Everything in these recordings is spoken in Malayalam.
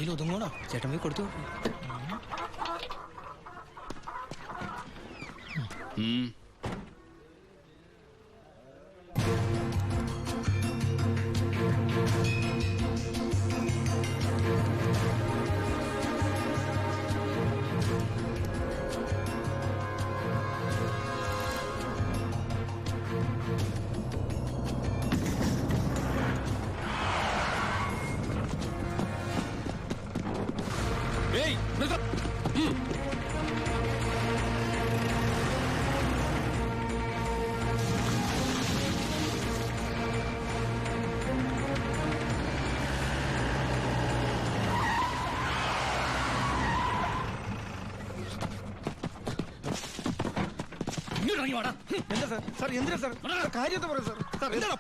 ഇതിൽ ഒതുങ്ങോണോ? ചേട്ടൻ പോയി കൊടുത്തു.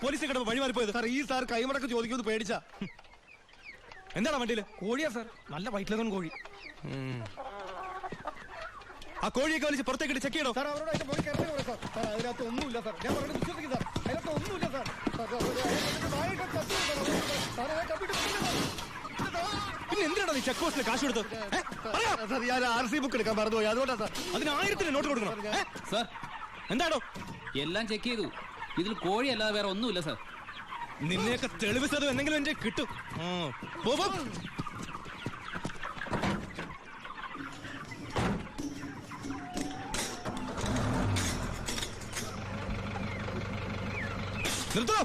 പോലീസ് വഴിമാറിപ്പോയത് സാർ. ഈ സാർ കൈമടക്ക് ചോദിക്കുന്നത് പേടിച്ചാ. എന്താണ് വണ്ടിയില്? കോഴിയാ സാർ, നല്ല വയറ്റിലൊന്നും കോഴി. ആ കോഴിയൊക്കെ വലിച്ച് പുറത്തേക്ക് ചെക്ക് ചെയ്യണോ സാർ? അവരോട് അതിന്റെ പോയി കയറി സാർ. സാർ അതിനകത്ത് ഒന്നുമില്ല സാർ, ഞാൻ പറഞ്ഞത് വിശ്വസിക്കും സാർ. അതിനകത്ത് ഒന്നുമില്ല സാർ. പിന്നെ എന്തിനാണ് നീ ചെക്ക് പോസ്റ്റിൽ കാശ് കൊടുത്തത്? സാർ ഞാൻ RC ബുക്ക് എടുക്കാൻ മറന്നുപോയി, അതുകൊണ്ടാ സാർ. അതിന് 1000 നോട്ട് കൊടുക്കണം സാർ. എന്താണോ? എല്ലാം ചെക്ക് ചെയ്തു, ഇതിൽ കോഴി അല്ലാതെ വേറെ ഒന്നുമില്ല സാർ. നിന്നെയൊക്കെ തെളിവിച്ചത് എന്തെങ്കിലും എന്റെ കിട്ടും. നിർത്തോ.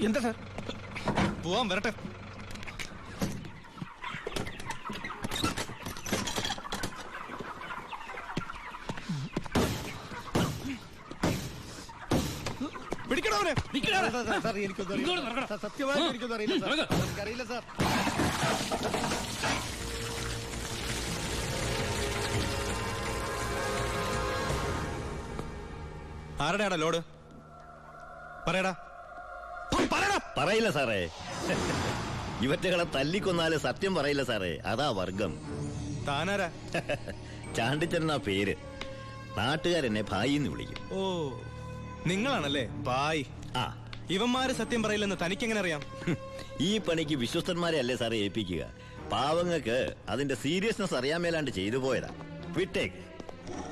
എന്താ സാർ? പോവാൻ വരട്ടെ. പിടിക്കണവനെ. സത്യമായിട്ട് എനിക്കൊന്നും അറിയില്ല സാർ. എനിക്കറിയില്ല സാർ. ആരുടെയാടാ ലോഡ്? പറയടാ. പറയില്ല സാറേ. ഇവറ്റകളെ തല്ലിക്കൊന്നാല് സത്യം പറയില്ല സാറേ, അതാ വർഗം. താനാരാ? ചാണ്ടിച്ചനാ പേര്. നാട്ടുകാരെന്നെ ഭായിന്ന് വിളിക്കും. ഓ, നിങ്ങളാണല്ലേ ഭായ്. ആ, ഇവന്മാര് സത്യം പറയില്ലെന്ന് തനിക്കെങ്ങനെ അറിയാം? ഈ പണിക്ക് വിശ്വസ്തന്മാരെ അല്ലേ സാറേ ഏൽപ്പിക്കുക. പാവങ്ങൾക്ക് അതിന്റെ സീരിയസ്നെസ് അറിയാൻ മേലാണ്ട് ചെയ്തു പോയതാ. വിട്ടേക്ക്.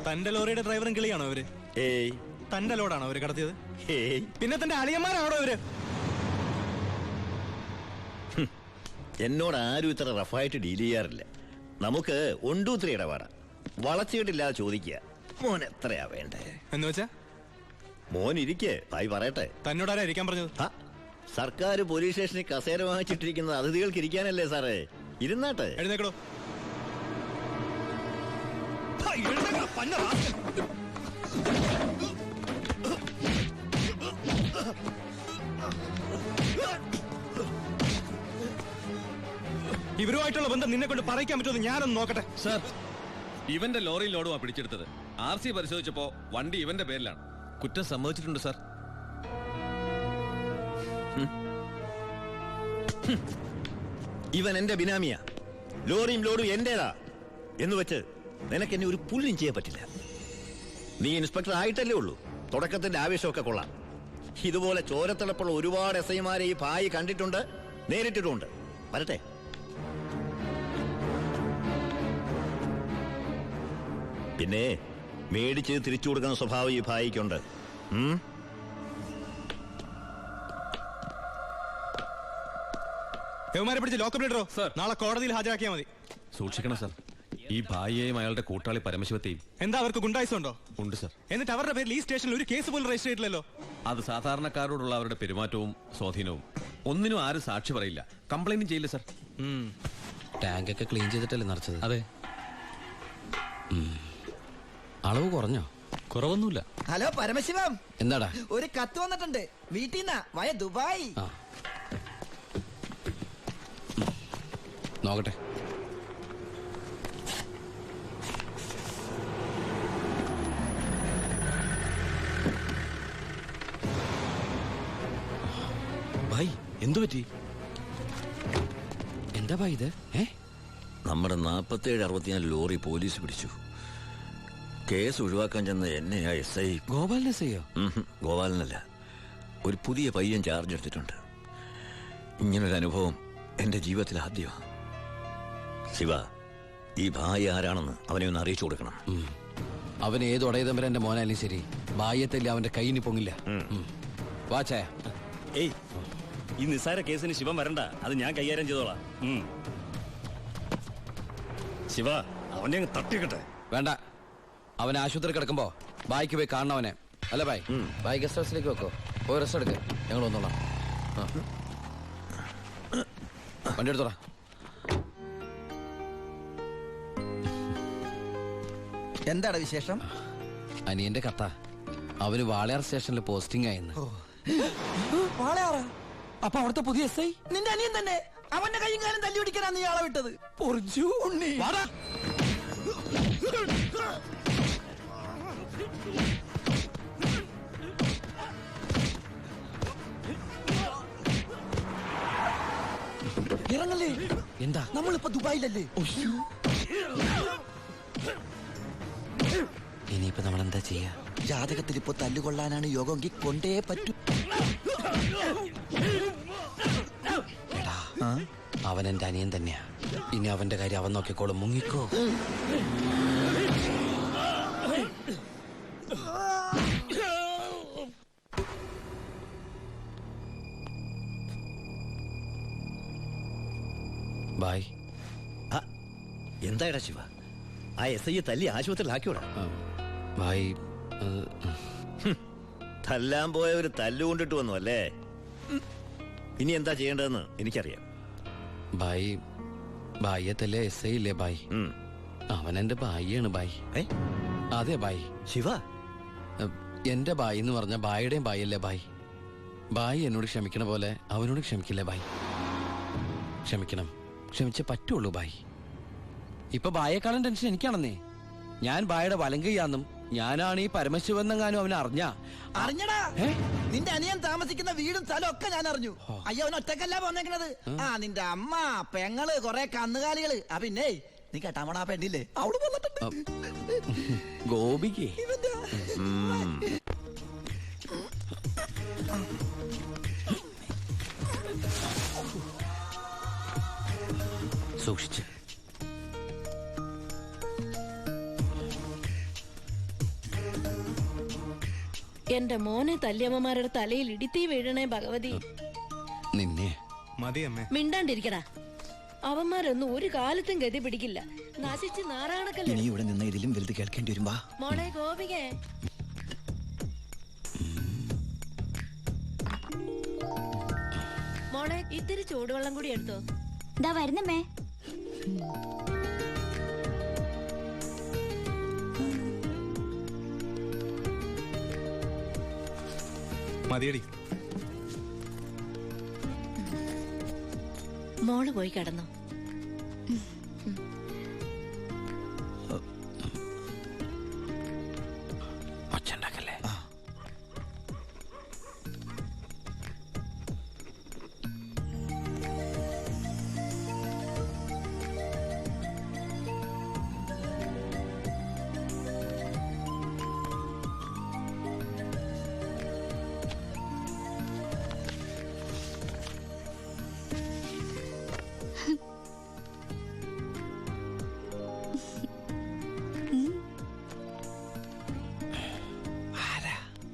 തന്റെ ലോറിയുടെ ഡ്രൈവറും കിളിയാണോ അവര്? ഏയ്. തന്റെ ലോഡാണോ അവര് കടത്തിയത്? ഏയ്. പിന്നെ തന്റെ അളിയന്മാരാണോ അവര്? എന്നോട് ആരും ഇത്ര റഫായിട്ട് ഡീൽ ചെയ്യാറില്ല. നമുക്ക് 1 2 3 ഇടപാടാ. വളച്ചിട്ടില്ലാതെ ചോദിക്കുക, മോൻ എത്രയാ വേണ്ടേ എന്ന് വെച്ചാ? മോൻ ഇരിക്കേ, ഭായി പറയട്ടെ. തന്നോടാരാ ഇരിക്കാൻ പറഞ്ഞത്? സർക്കാർ പോലീസ് സ്റ്റേഷനിൽ കസേര വാങ്ങിച്ചിട്ടിരിക്കുന്നത് അതിഥികൾക്ക് ഇരിക്കാനല്ലേ സാറേ. ഇരുന്നാട്ടെ. എഴുന്നേക്കടോ. ഇവരുമായിട്ടുള്ള ബന്ധം നിന്നെ കൊണ്ട് പറയിക്കാൻ പറ്റുമെന്ന് ഞാനൊന്ന് നോക്കട്ടെ. സാർ, ഇവന്റെ ലോറി ലോഡുമാ പിടിച്ചെടുത്തത്. RC പരിശോധിച്ചപ്പോ വണ്ടി ഇവന്റെ പേരിലാണ്. കുറ്റം സമ്മതിച്ചിട്ടുണ്ട് സാർ. ഇവൻ എന്റെ ബിനാമിയാ. ലോറിയും ലോഡും എന്റേതാ എന്ന് വെച്ച് നിനക്ക് എന്നെ ഒരു പുല്ലും ചെയ്യാൻ പറ്റില്ല. നീ ഇൻസ്പെക്ടർ ആയിട്ടല്ലേ ഉള്ളൂ. തുടക്കത്തിന്റെ ആവേശമൊക്കെ കൊള്ളാം. ഇതുപോലെ ചോരത്തിളപ്പുള്ള ഒരുപാട് SI-മാരെ ഈ ഭായി കണ്ടിട്ടുണ്ട്, നേരിട്ടിട്ടുണ്ട്. വരട്ടെ. പിന്നെ മേടിച്ച് തിരിച്ചു കൊടുക്കുന്ന സ്വഭാവം ഈ ഭായിക്കുണ്ട്. യവന്മാരെ പിടിച്ച് ലോക്കപ്പിലിട്ടോ. നാളെ കോടതിയിൽ ഹാജരാക്കിയാൽ മതി. സൂക്ഷിക്കണം സാർ. ഈ ഭായിയെയും അയാളുടെ കൂട്ടാളി പരമശിവത്തെയും. എന്താ അവർക്ക് ഗുണ്ടായിസം? ഉണ്ട് സാർ. എന്നിട്ട് അവരുടെ പേരിൽ ഈ സ്റ്റേഷനിൽ ഒരു കേസ് പോലും രജിസ്റ്റർ ചെയ്തില്ലല്ലോ. അത് സാധാരണക്കാരോടുള്ള അവരുടെ പെരുമാറ്റവും സ്വാധീനവും. ഒന്നിനും ആരും സാക്ഷി പറയില്ല, കംപ്ലൈന്റും ചെയ്യില്ല സാർ. ടാങ്കൊക്കെ ക്ലീൻ ചെയ്തിട്ടല്ലേ നിറച്ചത്? അതെ. അളവ് കുറഞ്ഞോ? കുറവൊന്നുമില്ല. ഹലോ പരമശിവം, എന്താടാ? ഒരു കത്ത് വന്നിട്ടുണ്ട് വീട്ടിൽ നിന്നാ. വയ ദുബായ്. നോക്കട്ടെ. ഭായ്, എന്തു പറ്റി? എന്താ ഭായ് ഇത്? നമ്മുടെ 47-64 ലോറി പോലീസ് പിടിച്ചു. കേസ് ഒഴിവാക്കാൻ ചെന്ന എന്നെയാ SI. ഗോപാലൻ SIയോ? ഗോപാലനല്ല, ഒരു പുതിയ പയ്യൻ ചാർജ് എടുത്തിട്ടുണ്ട്. ഇങ്ങനൊരു അനുഭവം എന്റെ ജീവിതത്തിൽ ആദ്യമാണ്. ശിവ, ഈ ഭായി ആരാണെന്ന് അവനെ ഒന്ന് അറിയിച്ചു കൊടുക്കണം. അവൻ ഏത് ഉടയതമ്പരന്റെ മോനായാലും ശരി, ബാഹ്യത്തല്ലേ അവന്റെ കൈയിന് പൊങ്ങില്ല. വാച്ചേ. ഏയ്, ഈ നിസ്സാര കേസിന് ശിവൻ വരണ്ട, അത് ഞാൻ കൈകാര്യം ചെയ്തോളാം. ശിവ, അവനെ അങ്ങ് തട്ടിക്കട്ടെ. വേണ്ട, അവൻ ആശുപത്രി കിടക്കുമ്പോ ബായിക്ക് പോയി കാണണവനെ. അല്ല ബായ്, ബായ് ഗസ്റ്റ് ഹൗസിലേക്ക് വെക്കോ, പോയി റെസ്റ്റ് എടുക്ക്, ഞങ്ങൾ വന്നോളാം. വണ്ടി എടുത്തോളാം. എന്താണ് വിശേഷം? അനിയന്റെ കഥ, അവന് വാളയാർ സ്റ്റേഷനിൽ പോസ്റ്റിംഗ് ആയെന്ന്. വാളയാറ്? അപ്പൊ അവിടുത്തെ പുതിയ എസ് ഐ നിന്റെ അനിയൻ തന്നെ. അവന്റെ കൈയും കാലം തല്ലി പിടിക്കാനാണ് നീ ആളെ വിട്ടത്. പൊറിച്ചു ഉണ്ണി. ഇറങ്ങല്ലേ. എന്താ? നമ്മളിപ്പോ ദുബായിലല്ലേ? ഇനിയിപ്പോ നമ്മൾ എന്താ ചെയ്യാ? ജാതകത്തിൽ ഇപ്പൊ തല്ലുകൊള്ളാനാണ് യോഗമെങ്കിൽ കൊണ്ടേ പറ്റൂ. എടാ, അവൻ എന്റെ അനിയൻ തന്നെയാ. ഇനി അവന്റെ കാര്യം അവൻ നോക്കിക്കോളും. മുങ്ങിക്കോ. ബായ്. എന്തായടാ ശിവ, ആ SI തല്ലി ആശുപത്രിയിലാക്കിയോടാ? ബായ്, തല്ലാൻ പോയവര് തല്ലുകൊണ്ടിട്ട് വന്നു അല്ലേ? ഇനി എന്താ ചെയ്യേണ്ടതെന്ന് എനിക്കറിയാം. ബായ്, ബായ്യത്തല്ലേ എസ് ഐ ഇല്ലേ ബായ്? അവൻ എന്റെ ബായിയാണ് ബായ്. അതെ ബായ്. ശിവ, എന്റെ ബായി എന്ന് പറഞ്ഞ ബായിയുടെയും ബായല്ലേ ബായ്? ബായി എന്നോട് ക്ഷമിക്കണ പോലെ അവനോട് ക്ഷമിക്കില്ലേ ബായ്? ക്ഷമിക്കണം, ക്ഷമിച്ചേ പറ്റുള്ളൂ ബായ്. ഇപ്പൊ ബായേക്കാളും ടെൻഷൻ എനിക്കാണെന്നേ. ഞാൻ ബായുടെ വലങ്കയാന്നും ഞാനാണ് ഈ പരമശിവനെങ്ങാനും അവനെ അറിഞ്ഞടാ. നിന്റെ അനിയൻ താമസിക്കുന്ന വീടും സ്ഥലം ഒക്കെ ഞാൻ അറിഞ്ഞു. അയ്യോ, അവൻ ഒറ്റക്കല്ല പോന്നേക്കണത്. നിന്റെ അമ്മ, പെങ്ങള്, കൊറേ കന്നുകാലികള്. പിന്നെ നീ കേട്ടാമണ ആ പെണ്ണില്ലേ, അവള് വന്നിട്ടുണ്ട്. ഗോപിക്ക് സൂക്ഷിച്ച്. എന്റെ മോനെ തല്ലിയമ്മമാരുടെ തലയിൽ ഇടിത്തീ വീഴണേ ഭഗവതി. നിന്നെ മതിയമ്മേ. മിണ്ടാണ്ടിരിക്കടാ. അവന്മാരൊന്നും ഒരു കാലത്തും ഗതി പിടിക്കില്ല. നശിച്ച് നാറാണക്കല്ലേ. ഇനി ഇവിടെ നിന്ന് ഇതിലും വലുത് കേൾക്കേണ്ടി വരുമ്പോ. മോളെ ഗോപികേ, മോളെ ഇത്തിരി ചൂടുവെള്ളം കൂടി എടുത്തോ. ദാ വരുന്നമ്മേ. മതിയടി. മോള് പോയി കിടന്നോ. ഒച്ചണ്ടാക്കല്ലേ.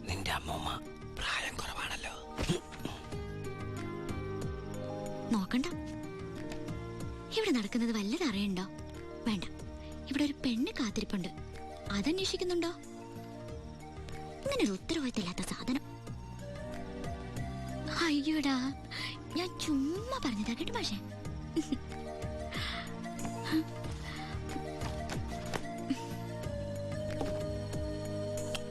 നിന്റെ അമ്മൂമ്മ പ്രായം കുറവാണല്ലോ. നോക്കണ്ട. ഇവിടെ നടക്കുന്നത് വല്ലത് അറിയണ്ടോ? വേണ്ട. ഇവിടെ ഒരു പെണ്ണ് കാത്തിരിപ്പുണ്ട്. അതന്വേഷിക്കുന്നുണ്ടോ? ഇങ്ങനെ ഒരു ഉത്തരവാദിത്തമില്ലാത്ത സാധനം. അയ്യോടാ, ഞാൻ ചുമ്മാ പറഞ്ഞതാ കേട്ടോ. പക്ഷേ